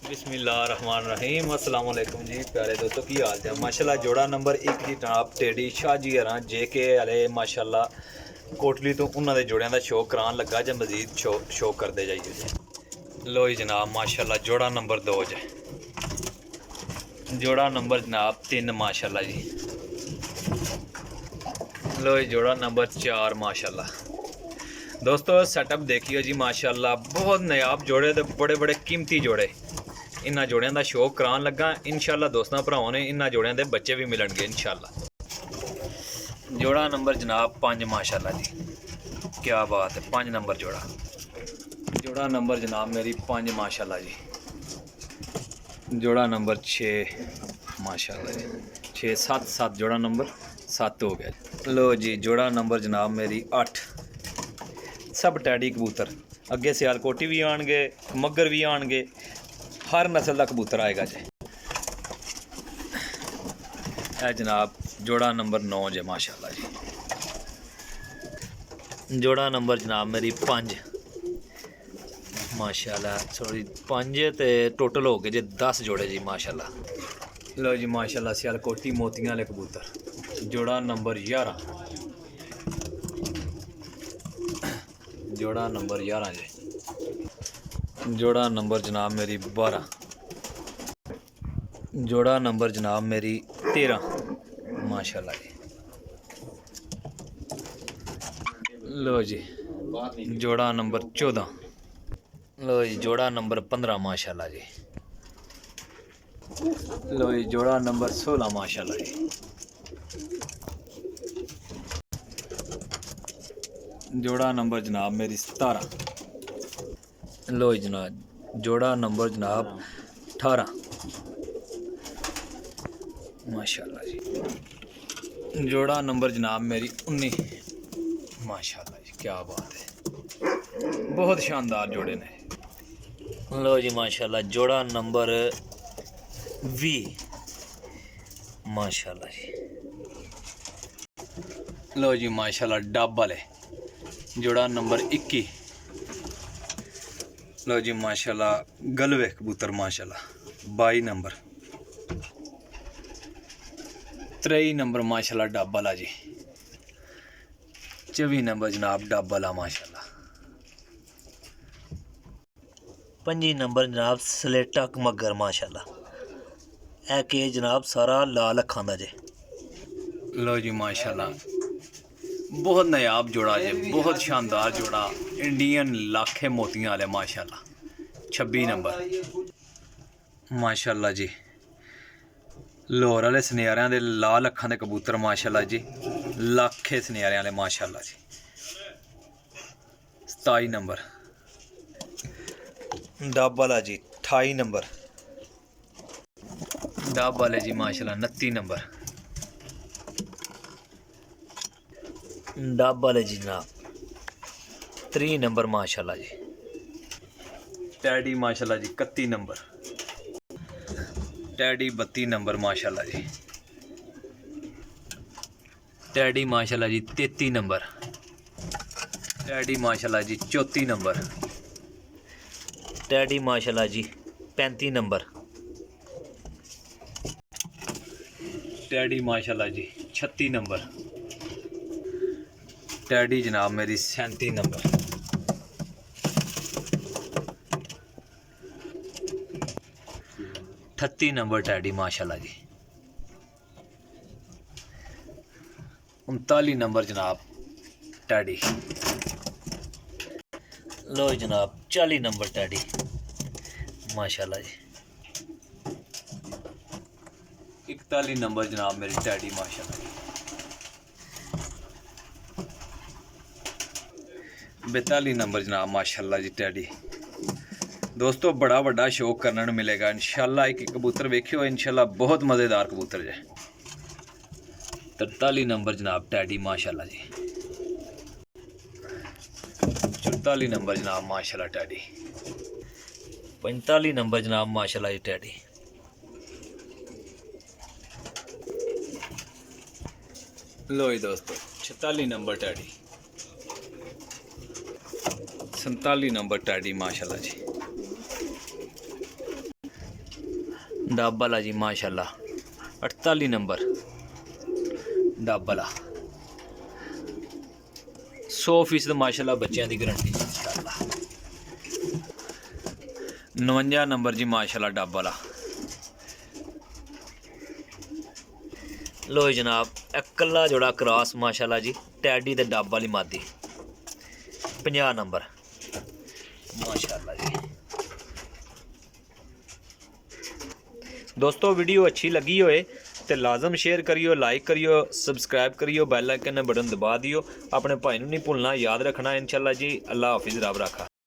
बिस्मिल्लाहिर्रहमानिर्रहीम अस्सलाम वालेकुम जी प्यारे दोस्तों की हाल है। माशाल्लाह जोड़ा नंबर 1 की टॉप टेडी शाह जी हरा जेके वाले माशाल्लाह कोटली तो उन्होंने जोड़ियां का शो करान लगा जो मजीद शो करते जाइए जी। लो जी जनाब माशाल्लाह जोड़ा नंबर 2 जे जोड़ा नंबर जनाब 3 माशाल्लाह जी। लो जी जोड़ा नंबर 4 माशाल्लाह। दोस्तों सेटअप देखिए जी माशाल्लाह बहुत नायाब जोड़े तो बड़े बड़े कीमती जोड़े इन्होंने जोड़ियां का शो करान लगा। इंशाल्लाह दोस्तों भराओं ने इन्होंने जोड़ियां के बच्चे भी मिलणगे इंशाल्लाह। जोड़ा नंबर जनाब 5 माशाल्लाह जी, क्या बात है। 5 नंबर जोड़ा जोड़ा नंबर जनाब मेरी 5 माशाल्लाह जी। जोड़ा नंबर 6 माशाल्लाह जी, 6 7 7 जोड़ा नंबर 7 हो गया। लो जी जोड़ा नंबर जनाब मेरी 8। सब टैडी कबूतर अगे सियालकोटी भी आएंगे, मगर भी आएंगे, हर नस्ल का कबूतर आएगा जी। है जनाब जोड़ा नंबर 9 जे माशाल्लाह जी। जोड़ा नंबर जनाब मेरी 5 माशाल्लाह, सॉरी 5 ते टोटल हो गए जी 10 जोड़े जी माशाल्लाह। लो जी माशाल्लाह सियालकोटी मोतियां वाले कबूतर जोड़ा नंबर 11। जोड़ा नंबर 11 जी। जोड़ा नंबर जनाब मेरी 12। जोड़ा नंबर जनाब मेरी 13 माशाल्लाह जी। लो जी जोड़ा नंबर 14। लो जी जोड़ा नंबर 15 माशाल्लाह जी। लो जी जोड़ा नंबर 16 माशाल्लाह जी। जोड़ा नंबर जनाब मेरी 17। लो जी जनाब जोड़ा नंबर जनाब 18 माशाल्लाह जी। जोड़ा नंबर जनाब मेरी 19 माशाल्लाह जी, क्या बात है। बहुत शानदार जोड़े ने। लो जी माशाल्लाह जोड़ा नंबर 20 माशाल्लाह जी। लो जी माशाल्लाह डब वाले जोड़ा नंबर 21। लो जी माशाल्लाह गलवे कबूतर माशाल्लाह 22 नंबर। 23 नंबर माशाल्लाह डब वाला जी। 24 नंबर जनाब डब वाला माशाल्लाह। 25 नंबर जनाब सलेटा मगर माशाल्लाह। ए के जनाब सारा लाल अखां दा जे। लो जी माशाल्लाह बहुत नायाब जोड़ा जे, बहुत शानदार जोड़ा इंडियन लाखे मोतियां वाले माशाल्लाह। 26 नंबर माशाल्लाह जी। लाहौर वाले सनियारियां दे लाल अखां दे कबूतर माशाल्लाह जी, लाखे सनियारियां वाले माशाल्लाह जी। 27 नंबर डब वाला जी। 28 नंबर डब वाले जी माशाल्लाह। 29 नंबर डब वाले जी जनाब। 3 नंबर माशाल्लाह जी। टैडी माशाल्लाह जी 31 नंबर। टैडी 32 नंबर माशाल्लाह जी। टैडी माशाल्लाह जी 33 नंबर। टैडी माशाल्लाह जी 34 नंबर। टैडी माशाल्लाह जी 35 नंबर। टैडी माशाल्लाह जी 36 नंबर। टैडी जनाब मेरी 37 नंबर। 38 नंबर टैडी माशाल्लाह जी। 39 नंबर जनाब टैडी। लो जनाब 40 नंबर टैडी माशाल्लाह जी। 41 नंबर जनाब मेरी टैडी माशाल्लाह जी। 42 नंबर जनाब माशाल्लाह जी टैडी। दोस्तों बड़ा बड़ा शौक करने मिलेगा इंशाल्लाह। एक कबूतर वेखियो इंशाल्लाह बहुत मज़ेदार कबूतर है। 43 नंबर जनाब टैडी माशाल्लाह जी। 44 नंबर जनाब माशाल्लाह टैडी। 45 नंबर जनाब माशाल्लाह जी टैडी। लो जी दोस्तों 46 नंबर टैडी। 47 नंबर टैडी माशाल्लाह जी। ਡੱਬ ਵਾਲਾ ਜੀ ਮਾਸ਼ਾਅੱਲਾ 48 ਨੰਬਰ ਡੱਬ ਵਾਲਾ 100% ਮਾਸ਼ਾਅੱਲਾ ਬੱਚਿਆਂ ਦੀ ਗਰੰਟੀ ਮਾਸ਼ਾਅੱਲਾ 49 ਨੰਬਰ ਜੀ ਮਾਸ਼ਾਅੱਲਾ ਡੱਬ ਵਾਲਾ। ਲੋ ਜਨਾਬ ਇਕੱਲਾ ਜੋੜਾ ਕ੍ਰਾਸ ਮਾਸ਼ਾਅੱਲਾ ਜੀ ਟੈਡੀ ਤੇ ਡੱਬ ਵਾਲੀ ਮਾਦੀ 50 ਨੰਬਰ ਮਾਸ਼ਾਅੱਲਾ जी। दोस्तों वीडियो अच्छी लगी होए तो लाजम शेयर करियो, लाइक करियो, सब्सक्राइब करियो, बैल आइकन बटन दबा दियो। अपने भाई नहीं भूलना, याद रखना इंशाल्लाह जी। अल्लाह हाफिज़, रब रखा।